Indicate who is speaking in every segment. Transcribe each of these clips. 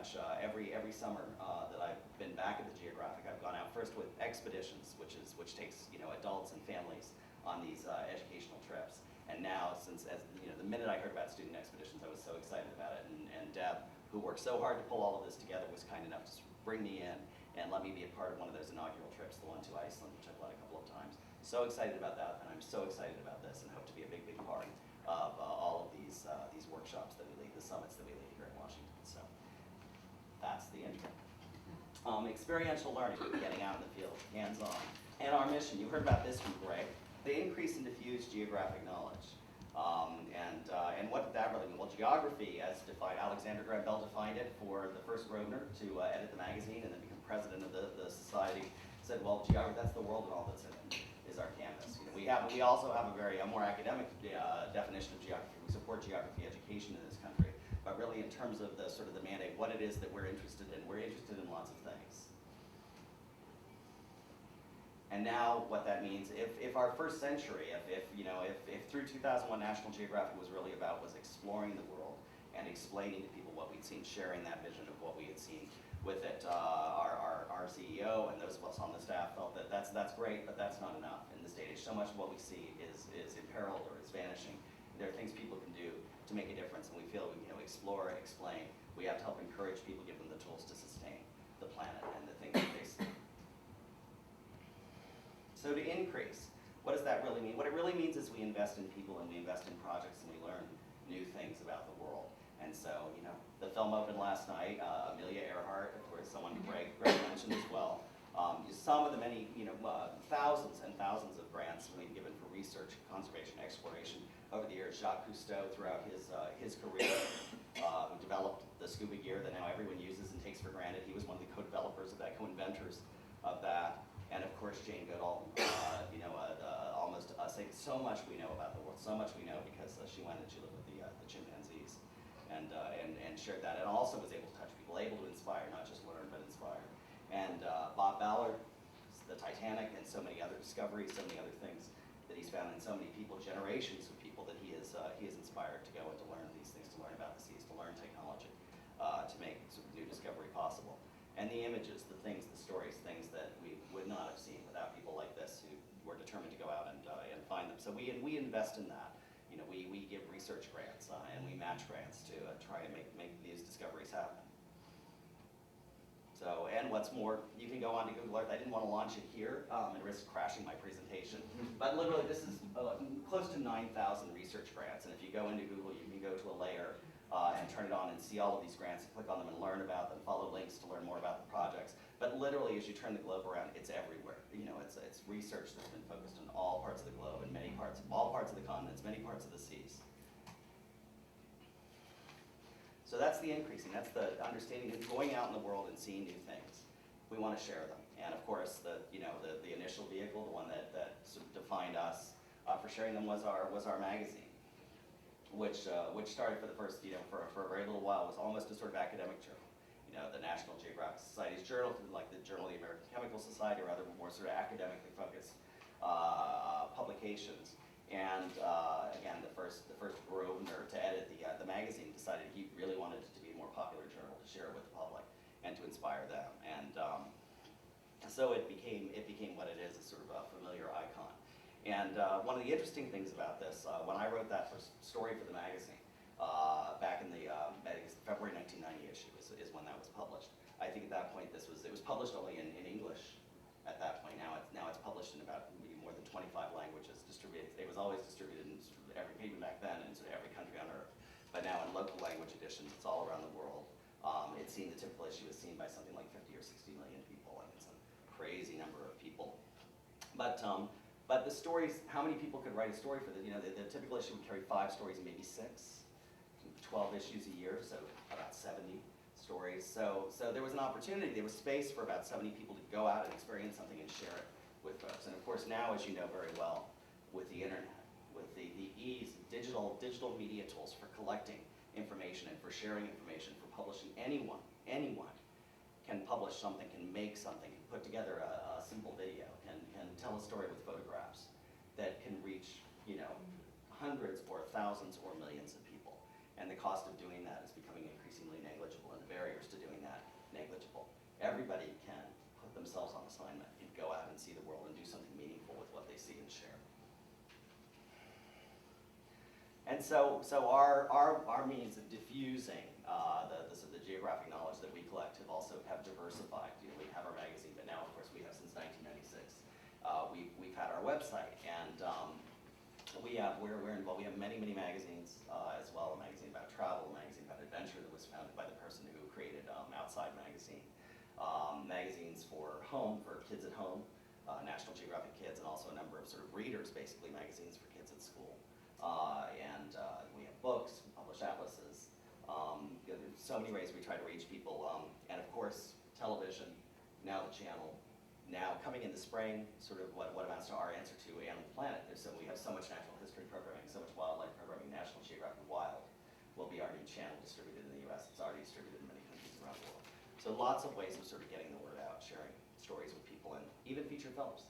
Speaker 1: much every summer that I've been back at the Geographic, I've gone out first with expeditions, which takes adults and families on these educational trips. And now, the minute I heard about student expeditions, I was so excited about it. And Deb, who worked so hard to pull all of this together, was kind enough to bring me in and let me be a part of one of those inaugural trips, the one to Iceland, which I've led a couple of times. So excited about that, and I'm so excited about this, and hope to be a big part of all of these workshops that we lead, the summits that we lead here in Washington. So that's the intro. Experiential learning, getting out in the field, hands-on. And our mission, you heard about this from Greg, the increase in diffuse geographic knowledge. And what did that really mean? Well, geography, as defined, Alexander Graham Bell defined it for the first Grosvenor to edit the magazine and then become president of the society, said, well, geography, that's the world and all that's in it, is our canvas. We also have a more academic definition of geography. We support geography education in this country, but really in terms of the mandate, what it is that we're interested in lots of things. And now what that means, if our first century, if through 2001 National Geographic was really about was exploring the world and explaining to people what we'd seen, sharing that vision of what we had seen with it, our CEO and those of us on the staff felt that that's great, but that's not enough. In this day and age, so much of what we see is imperiled or is vanishing. There are things people can do to make a difference, and we feel we can explore, explain. We have to help encourage people, give them the tools to sustain the planet and the things that they see. So to increase, what does that really mean? What it really means is we invest in people and we invest in projects and we learn new things about the world. And so, the film opened last night. Amelia Earhart, of course, someone Greg mentioned as well. Some of the many, thousands and thousands of grants we've given for research, conservation, exploration over the years. Jacques Cousteau, throughout his career, who developed the scuba gear that now everyone uses and takes for granted. He was one of the co-developers of that, co-inventors of that. And of course, Jane Goodall, almost saying so much we know about the world, so much we know because she went and she lived with the chimpanzees and shared that, and also was able to touch people, able to inspire, not just learn, but inspire. And Bob Ballard, the Titanic, and so many other discoveries, so many other things that he's found in so many people, generations of people that he has inspired to go and to learn these things, to learn about the seas, to learn technology, to make new discovery possible. And the images, the things, the stories, things that we would not have seen without people like this who were determined to go out and find them. So we invest in that. We give research grants and we match grants to try and make these discoveries happen. So, and what's more, you can go on to Google Earth. I didn't want to launch it here and risk crashing my presentation, but literally this is close to 9,000 research grants. And if you go into Google, you can go to a layer and turn it on and see all of these grants, click on them and learn about them, follow links to learn more about the projects. But literally, as you turn the globe around, it's everywhere. It's research that's been focused on all parts of the globe, and all parts of the continents, many parts of the seas. So that's the increasing, that's the understanding of going out in the world and seeing new things. We want to share them. And of course, the initial vehicle, the one that sort of defined us for sharing them was our magazine. Which started for the first, for a very little while, was almost a sort of academic journal. The National Geographic Society's journal, like the Journal of the American Chemical Society, or other more sort of academically focused publications. And again, the first Grosvenor to edit the magazine decided he really wanted it to be a more popular journal, to share it with the public and to inspire them. And so it became what it is, a sort of a familiar icon. And one of the interesting things about this, when I wrote that first story for the magazine, back in the February 1990 issue is when that was published. I think at that point it was published only in English at that point. Now it's published in about maybe more than 25 languages, distributed. It was always distributed in sort of even back then in sort of every country on earth. But now in local language editions, it's all around the world. The typical issue is seen by something like 50 or 60 million people, and it's a crazy number of people. But the stories, how many people could write a story for the typical issue would carry 5 stories and maybe 6, 12 issues a year, so about 70 stories. So there was an opportunity, there was space for about 70 people to go out and experience something and share it with folks. And of course now, as you know very well, with the internet, with the ease of digital media tools for collecting information and for sharing information, for publishing, anyone can publish something, can make something, can put together a simple video, can tell a story with photographs that can reach hundreds or thousands or millions of people. and the cost of doing that is becoming increasingly negligible, and the barriers to doing that negligible. Everybody can put themselves on assignment and go out and see the world and do something meaningful with what they see and share. And so our means of diffusing the geographic knowledge that we collect have diversified. You know, we have our magazine, but now, of course, we have since 1996. We've had our website, and we're involved. We have many magazines as well. A magazine about travel, a magazine about adventure that was founded by the person who created Outside Magazine. Magazines for home, for kids at home, National Geographic Kids, and also a number of sort of readers, basically magazines for kids at school. And we have books, we publish atlases. There's so many ways we try to reach people. And of course, television, now the channel. Now coming in the spring, sort of what amounts to our answer to Animal Planet. We have so much natural history programming, so much wildlife programming. National Geographic Wild will be our new channel distributed in the US. It's already distributed in many countries around the world. So lots of ways of sort of getting the word out, sharing stories with people, and even feature films.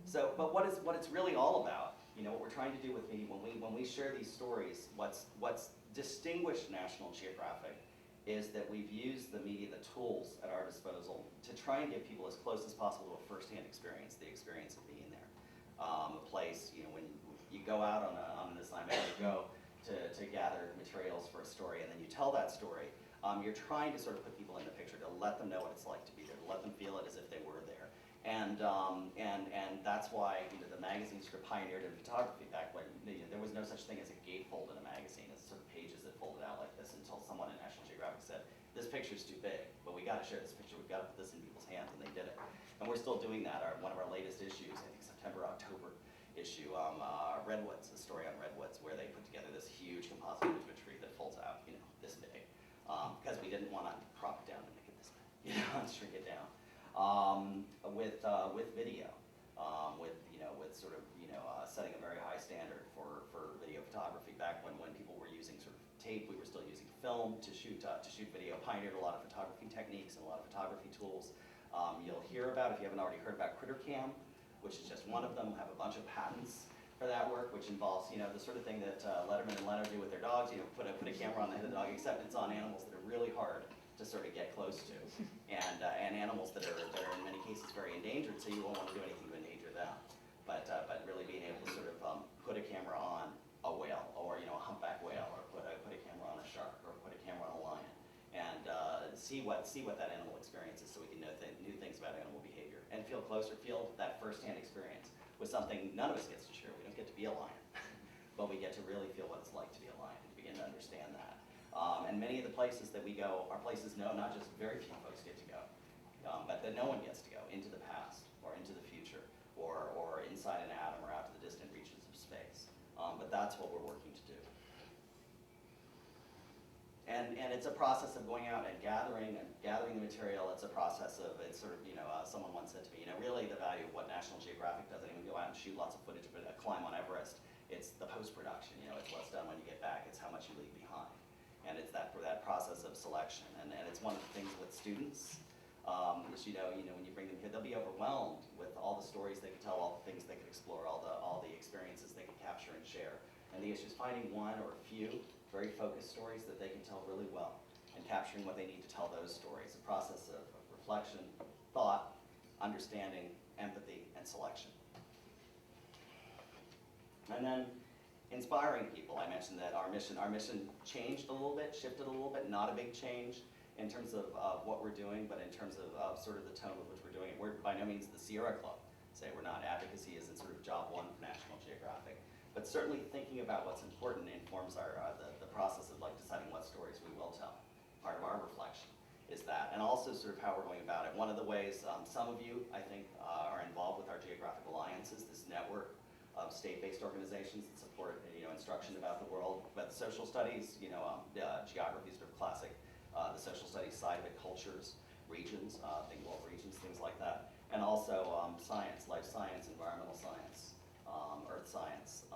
Speaker 1: So, but what it's really all about, you know, what we're trying to do with me when we share these stories, what's distinguished National Geographic is that we've used the media, the tools at our disposal to try and give people as close as possible to a firsthand experience, the experience of being there. A place, you know, when you go out on an assignment, you go to gather materials for a story, and then you tell that story, you're trying to sort of put people in the picture, to let them know what it's like to be there, to let them feel it as if they were there. And that's why, you know, the magazine sort of pioneered in photography back when, you know, there was no such thing as a gatefold in a magazine. It's sort of pages that folded out like this until someone in National Geographic said, this picture's too big, but we got to share this picture. We've got to put this in people's hands, and they did it. And we're still doing that. One of our latest issues, I think September, October issue, Redwoods, a story on redwoods, where they put together this huge composite image of a tree that folds out, you know, this big, because we didn't want to crop it down and make it this big, you know, and shrink it down. With video, with sort of, setting a very high standard for video photography. Back when people were using sort of tape, we were still using film to shoot video. Pioneered a lot of photography techniques and a lot of photography tools. You'll hear about, if you haven't already heard about CritterCam, which is just one of them. We'll have a bunch of patents for that work, which involves, the sort of thing that Letterman and Leonard do with their dogs. Put a camera on the head of the dog, except it's on animals that are really hard to sort of get close to, and animals that are in many cases very endangered. So you won't want to do anything to endanger them. But really being able to sort of put a camera on a whale, or a humpback whale, or put a camera on a shark, or put a camera on a lion, and see what that animal experiences, so we can know new things about animal behavior, and feel that firsthand experience with something none of us gets to share. We don't get to be a lion, but we get to really feel what it's like to be a lion, and begin to understand that. And many of the places that we go are places not just very few folks get to go, but that no one gets to go, into the past, or into the future, or inside an atom, or out to the distant reaches of space. But that's what we're working to do. And it's a process of going out and gathering the material. It's a process of, someone once said to me, really the value of what National Geographic does, I didn't even go out and shoot lots of footage, but climb on Everest, it's the post-production, it's what's done when you get back, it's how much you leave behind. And it's that process of selection. And it's one of the things with students, is, when you bring them here, they'll be overwhelmed with all the stories they could tell, all the things they could explore, all the experiences they could capture and share. And the issue is finding one or a few very focused stories that they can tell really well, and capturing what they need to tell those stories. A process of reflection, thought, understanding, empathy, and selection. And then inspiring people. I mentioned that our mission changed a little bit, shifted a little bit, not a big change in terms of what we're doing, but in terms of sort of the tone with which we're doing it. We're by no means the Sierra Club. We're not. Advocacy isn't sort of job one for National Geographic. But certainly thinking about what's important informs the process of deciding what stories we will tell. Part of our reflection is that, and also sort of how we're going about it. One of the ways some of you, I think, are involved with our Geographic Alliances, this network of state-based organizations that support instruction about the world. But the social studies, geography is sort of classic. The social studies side of it, cultures, regions, regions, things like that. And also science, life science, environmental science, earth science,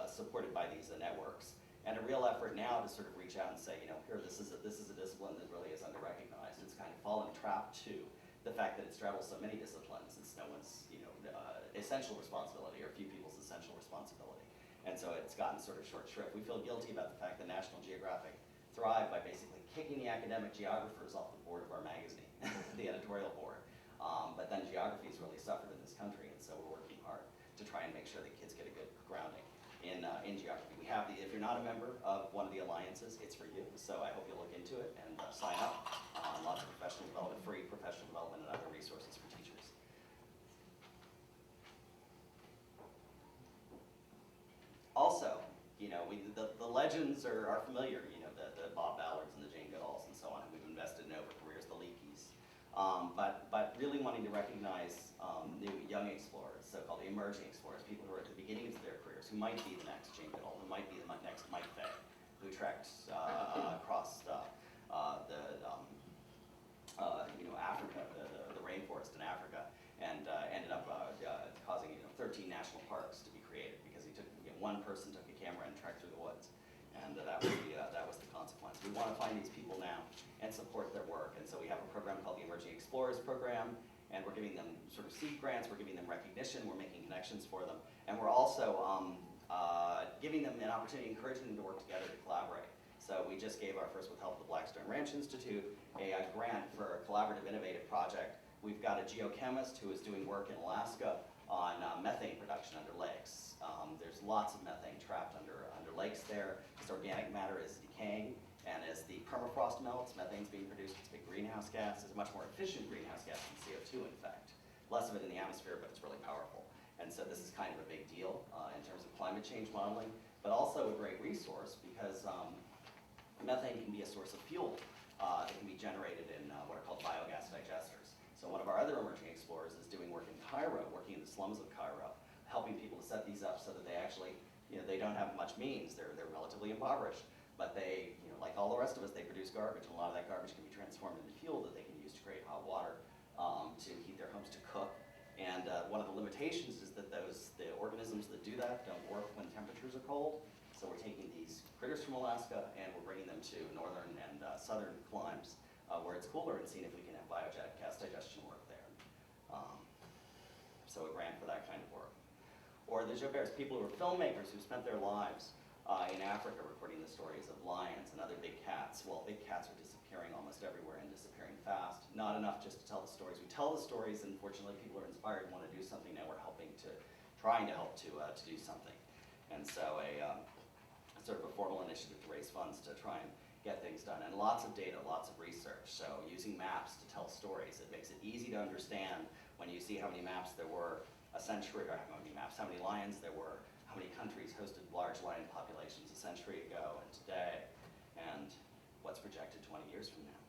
Speaker 1: supported by these networks. And a real effort now to sort of reach out and say, here, this is a discipline that really is under-recognized. It's kind of fallen trap to the fact that it straddles so many disciplines. It's no one's, essential responsibility, or a few people's essential responsibility. And so it's gotten sort of short shrift. We feel guilty about the fact that National Geographic thrived by basically kicking the academic geographers off the board of our magazine, the editorial board. But then geography has really suffered in this country, and so we're working hard to try and make sure that kids get a good grounding in geography. We have if you're not a member of one of the alliances, it's for you. So I hope you'll look into it and sign up. Lots of professional development, free professional development, and other resources for teachers. Also, the legends are familiar. The Bob Ballards and the Jane Goodalls and so on. We've invested in over careers, the Leakeys. But really wanting to recognize new young explorers, so-called emerging explorers, people who are at the beginnings of their careers, who might be the next Jane Goodall, who might be the next Mike Fay, who trekked across Africa, the rainforest in Africa, and ended up causing 13 national parks to be created because one person took a camera and trekked through the woods, and that was the consequence. We want to find these people now and support their work, and so we have a program called the Emerging Explorers Program, and we're giving them sort of seed grants, we're giving them recognition, we're making connections for them, and we're also giving them an opportunity, encouraging them to work together to collaborate. So we just gave our first, with help of the Blackstone Ranch Institute, a grant for a collaborative innovative project. We've got a geochemist who is doing work in Alaska on methane production under lakes. There's lots of methane trapped under lakes there because organic matter is decaying, and as the permafrost melts, methane's being produced. It's a big greenhouse gas. It's a much more efficient greenhouse gas than CO2, in fact. Less of it in the atmosphere, but it's really powerful. And so this is kind of a big deal in terms of climate change modeling, but also a great resource because methane can be a source of fuel that can be generated in what are called biogas digesters. So one of our other emerging explorers is doing work in Cairo, working in the slums of Cairo, helping people to set these up so that they actually, they don't have much means. They're relatively impoverished, but they, like all the rest of us, they produce garbage, and a lot of that garbage can be transformed into fuel that they can use to create hot water, to heat their homes, to cook. And one of the limitations is that the organisms that do that don't work when temperatures are cold. So we're taking these critters from Alaska and we're bringing them to northern and southern climes where it's cooler, and seeing if we can have biogas digestion work there. So a grant for that kind of work. Or the Joubert, people who are filmmakers who spent their lives in Africa recording the stories of lions and other big cats. Well, big cats are disappearing almost everywhere and disappearing fast. Not enough just to tell the stories. We tell the stories, and fortunately people are inspired and want to do something. Now we're trying to help to do something. And so a sort of a formal initiative to raise funds to try and get things done. And lots of data, lots of research. So using maps to tell stories. It makes it easy to understand when you see how many maps there were a century, or how many lions there were, how many countries hosted large lion populations a century ago and today, and what's projected 20 years from now.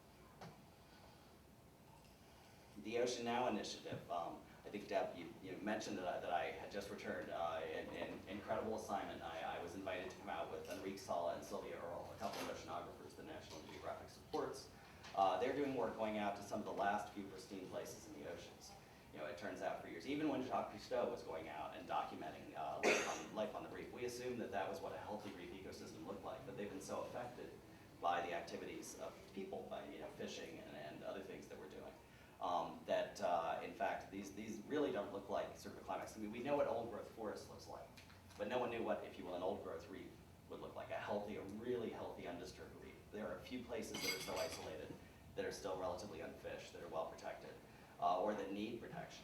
Speaker 1: The Ocean Now initiative. I think, Deb, you mentioned that I had just returned an incredible assignment. I was invited to come out with Enrique Sala and Sylvia Earle, a couple of oceanographers the National Geographic supports. They're doing work going out to some of the last few pristine places in the oceans. It turns out for years, even when Jacques Cousteau was going out and documenting life on the reef, we assumed that was what a healthy reef ecosystem looked like, but they've been so affected by the activities of people, by fishing and other things that we're doing, that in fact these really don't look like sort of a climax. I mean, we know what old growth forest looks like, but no one knew what, if you will, an old growth reef would look like, a really healthy undisturbed reef. There are a few places that are so isolated that are still relatively unfished, that are well protected, or that need protection,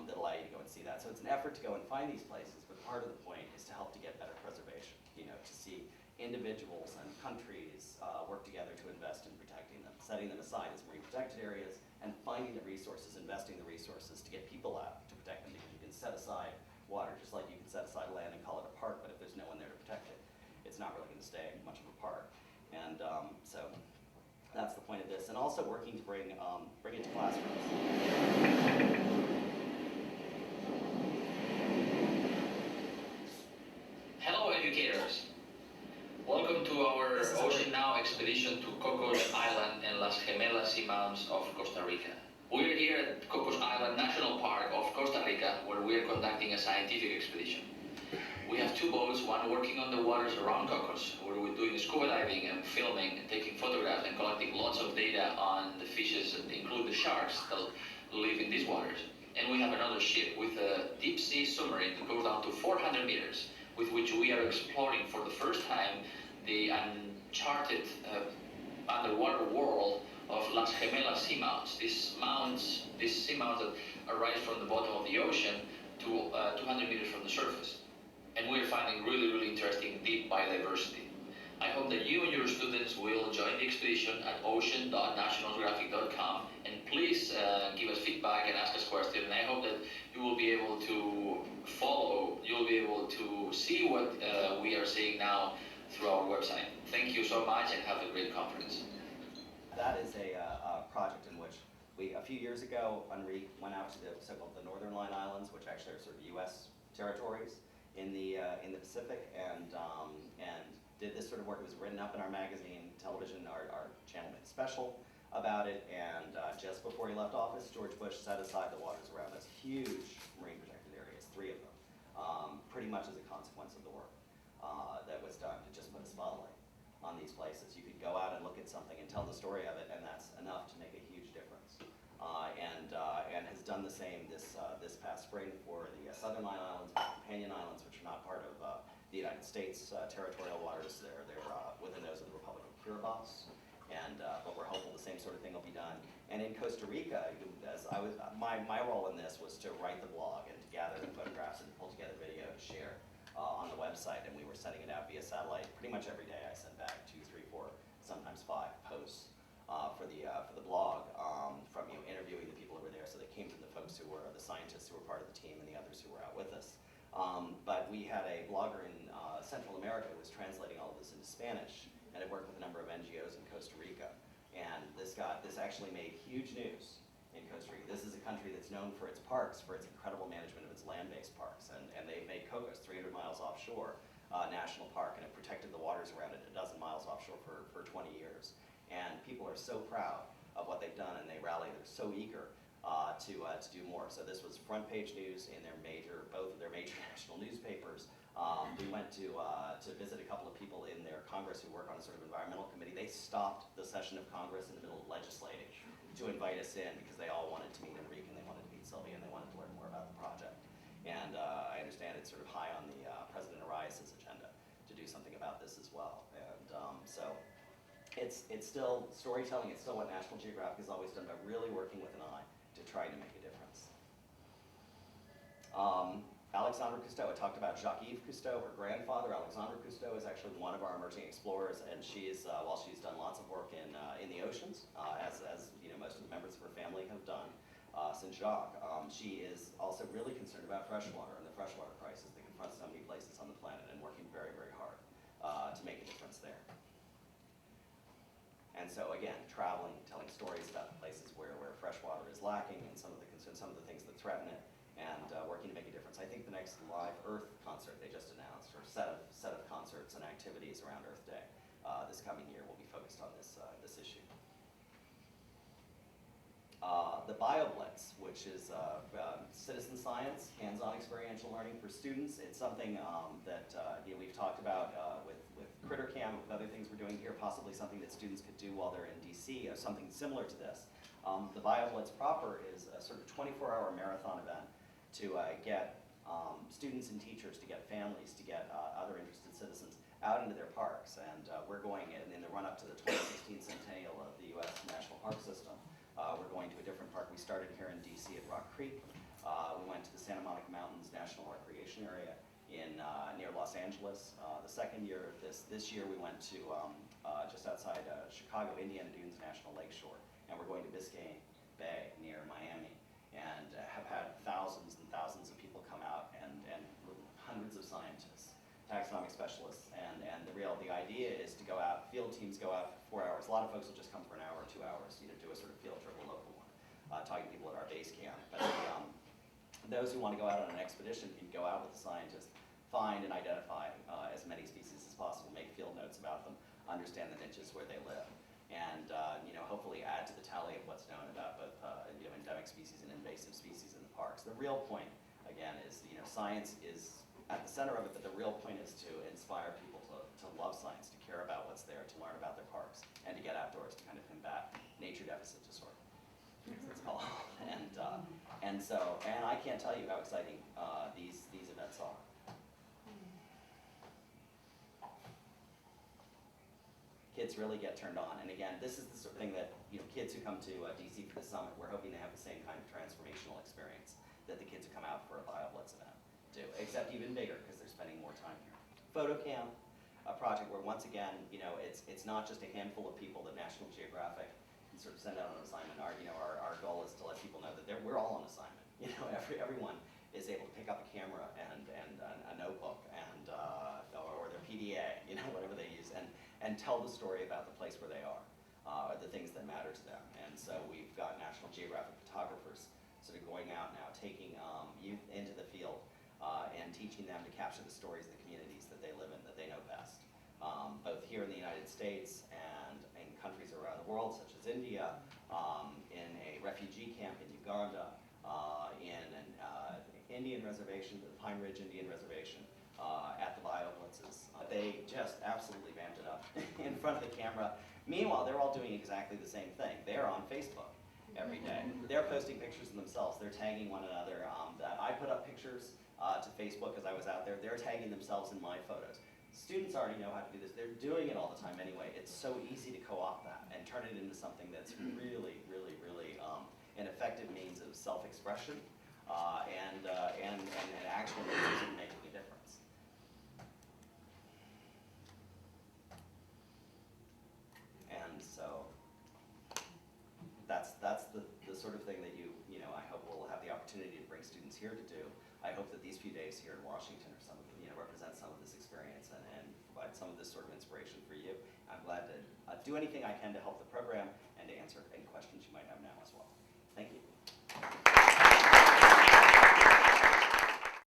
Speaker 1: that allow you to go and see that. So it's an effort to go and find these places, but part of the point is to help to get better preservation, to see individuals and countries work together to invest in protecting them, setting them aside as marine protected areas, and finding the resources, investing the resources to get people out to protect them, because you can set aside water just like you can set aside land and call it a park, but if there's no one there to protect it, it's not really going to stay much of a park. And so that's the point of this, and also working to bring it to classrooms.
Speaker 2: Hello, educators. Welcome to our Ocean Now expedition to Cocos Island and Las Gemelas Seamounts of Costa Rica. We're here at Cocos Island National Park of Costa Rica, where we're conducting a scientific expedition. We have two boats, one working on the waters around Cocos, where we're doing scuba diving and filming and taking photographs and collecting lots of data on the fishes, that include the sharks that live in these waters. And we have another ship with a deep sea submarine that goes down to 400 meters, with which we are exploring for the first time the uncharted underwater world of Las Gemelas seamounts. These seamounts that arise from the bottom of the ocean to 200 meters from the surface. And we're finding really, really interesting deep biodiversity. I hope that you and your students will join the expedition at ocean.nationalgeographic.com, and please give us feedback and ask us questions. And I hope that you will be able to follow, you'll be able to see what we are seeing now through our website. Thank you so much and have a great conference.
Speaker 1: That is a project in which a few years ago, Henri went out to the so-called the Northern Line Islands, which actually are sort of U.S. territories in the Pacific, and did this sort of work. It was written up in our magazine, television, our channel made a special about it, and just before he left office, George Bush set aside the waters around those huge marine protected areas, 3 of them, pretty much as a consequence of the work that was done to just put a spotlight on these places. You could go out and look at something and tell the story of it, and that's enough to make a huge difference. And has done the same this past spring for the Southern Line Islands, companion islands, which are not part of the United States territorial waters. They're within those of the Republic of Kiribati, and but we're hopeful the same sort of thing will be done. And in Costa Rica, my role in this was to write the blog and to gather the photographs and pull together video to share on the website, and we were sending it out via satellite pretty much every day. I sent back 2, 3, 4, sometimes 5 posts for the blog from interviewing the people who were there. So they came from the folks who were the scientists who were part of the team and the others who were out with us. But we had a blogger in Central America who was translating all of this into Spanish, and had worked with a number of NGOs in Costa Rica. And this actually made huge news in Costa Rica. This is a country that's known for its parks, for its incredible management of its land-based parks. And they've made Cocos 300 miles offshore national park, and have protected the waters around it 12 miles offshore for 20 years. And people are so proud of what they've done, and they rally. They're so eager to do more. So this was front page news in both of their major national newspapers. We went to visit a couple of people in their Congress who work on a sort of environmental committee. They stopped the session of Congress in the middle of legislating to invite us in, because they all wanted to meet Enrique, and they wanted to meet Sylvia, and they wanted to learn more about the project. And I understand it's sort of high on the President Arias' agenda to do something about this as well. And so it's still storytelling. It's still what National Geographic has always done, but really working with an eye to try to make a difference. Alexandre Cousteau, I talked about Jacques-Yves Cousteau, her grandfather. Alexandre Cousteau is actually one of our emerging explorers, and while she's done lots of work in the oceans, as most of the members of her family have done since Jacques, she is also really concerned about freshwater and the freshwater crisis that confronts so many places on the planet, and working very, very hard to make a difference there. And so again, traveling, telling stories about the places where freshwater is lacking, and some of the things that threaten it, and working to make a difference. I think the next Live Earth concert they just announced, or set of concerts and activities around Earth Day this coming year, will be focused on this issue. The BioBlitz, which is citizen science, hands-on experiential learning for students. It's something that we've talked about with Critter Camp, with other things we're doing here, possibly something that students could do while they're in DC, or something similar to this. The BioBlitz proper is a sort of 24-hour marathon event to get students and teachers, to get families, to get other interested citizens out into their parks. And we're going in the run-up to the 2016 centennial of the U.S. National Park System. We're going to a different park. We started here in DC at Rock Creek. We went to the Santa Monica Mountains National Recreation Area near Los Angeles. The second year of this year we went to just outside Chicago, Indiana Dunes National Lakeshore. And we're going to Biscayne Bay near Miami, and have had thousands and thousands of people come out, and hundreds of scientists, taxonomic specialists, and the idea is to go out, field teams go out for 4 hours. A lot of folks will just come for an hour or 2 hours, do a sort of field trip, a local one, talking to people at our base camp. But those who want to go out on an expedition can go out with the scientists, find and identify as many species as possible, make field notes about them, understand the niches where they live, and hopefully add to the tally of what's known about both endemic species and invasive species in the parks. The real point, again, is science is at the center of it, but the real point is to inspire people to love science, to care about what's there, to learn about their parks, and to get outdoors to kind of combat nature deficit disorder, as it's called. And I can't tell you how exciting these events kids really get turned on. And again, this is the sort of thing that, you know, kids who come to DC for the summit, we're hoping to have the same kind of transformational experience that the kids who come out for a BioBlitz event do, except even bigger because they're spending more time here. PhotoCamp, a project where once again, you know, it's not just a handful of people that National Geographic can sort of send out on an assignment. Our goal is to let people know that we're all on assignment. You know, everyone is able to pick up a camera and a notebook and or their PDA, you know, whatever they use, and tell the story about the place where they are, the things that matter to them. And so we've got National Geographic photographers sort of going out now, taking youth into the field and teaching them to capture the stories of the communities that they live in, that they know best, both here in the United States and in countries around the world, such as India, in a refugee camp in Uganda, in an Indian reservation, the Pine Ridge Indian Reservation, at the BioBlitzes. They just absolutely vamped it up in front of the camera. Meanwhile, they're all doing exactly the same thing. They're on Facebook every day. They're posting pictures of themselves. They're tagging one another. I put up pictures to Facebook as I was out there. They're tagging themselves in my photos. Students already know how to do this. They're doing it all the time anyway. It's so easy to co-opt that and turn it into something that's really, really, really an effective means of self-expression and actual means of making a difference. And so that's the sort of thing that you know, I hope we'll have the opportunity to bring students here to do. I hope that these few days here in Washington are some of, you know, represent some of this experience and provide some of this sort of inspiration for you. I'm glad to do anything I can to help the program and to answer any questions you might have now.